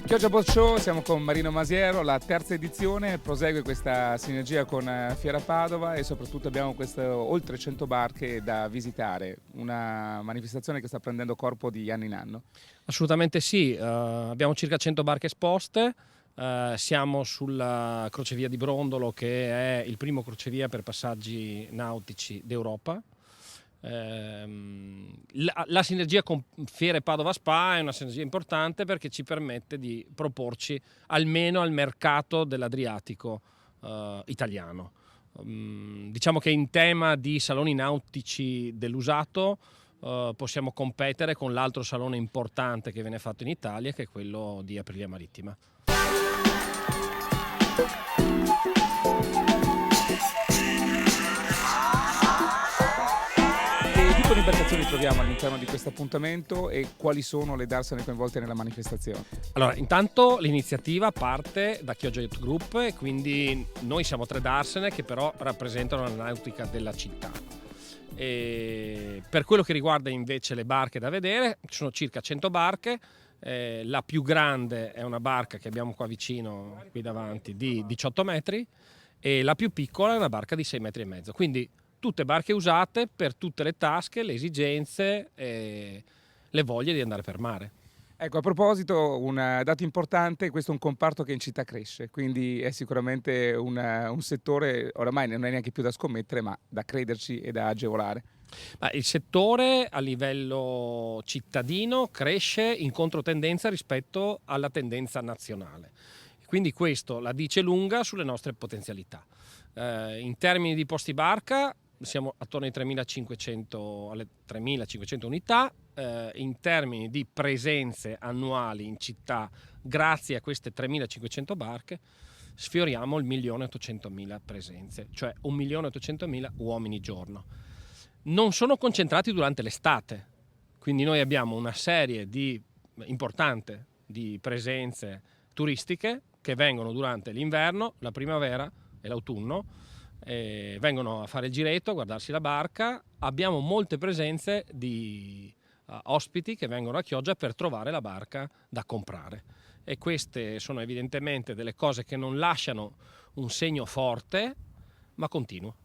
Chioggia Boat Show, siamo con Marino Masiero, la terza edizione, prosegue questa sinergia con Fiera Padova e soprattutto abbiamo oltre 100 barche da visitare, una manifestazione che sta prendendo corpo di anno in anno. Assolutamente sì, abbiamo circa 100 barche esposte, siamo sulla crocevia di Brondolo, che è il primo crocevia per passaggi nautici d'Europa. La sinergia con Fiera Padova Spa è una sinergia importante perché ci permette di proporci almeno al mercato dell'Adriatico italiano. Diciamo che in tema di saloni nautici dell'usato possiamo competere con l'altro salone importante che viene fatto in Italia, che è quello di Aprilia Marittima. Che tipo di imbarcazioni troviamo all'interno di questo appuntamento e quali sono le darsene coinvolte nella manifestazione? Allora, intanto l'iniziativa parte da Chioggia Yacht Group e quindi noi siamo 3 darsene che però rappresentano la nautica della città. E per quello che riguarda invece le barche da vedere, ci sono circa 100 barche. La più grande è una barca che abbiamo qua vicino, qui davanti, di 18 metri, e la più piccola è una barca di 6,5 metri. Quindi tutte barche usate per tutte le tasche, le esigenze e le voglie di andare per mare. Ecco, a proposito, un dato importante, questo è un comparto che in città cresce, quindi è sicuramente un settore, oramai non è neanche più da scommettere, ma da crederci e da agevolare. Il settore a livello cittadino cresce in controtendenza rispetto alla tendenza nazionale. Quindi questo la dice lunga sulle nostre potenzialità. In termini di posti barca siamo attorno ai 3.500, alle 3.500 unità. In termini di presenze annuali in città, grazie a queste 3.500 barche, sfioriamo il 1.800.000 presenze, cioè 1.800.000 uomini giorno. Non sono concentrati durante l'estate, quindi noi abbiamo una serie importante di presenze turistiche che vengono durante l'inverno, la primavera e l'autunno, vengono a fare il giretto, a guardarsi la barca. Abbiamo molte presenze di ospiti che vengono a Chioggia per trovare la barca da comprare, e queste sono evidentemente delle cose che non lasciano un segno forte ma continuo.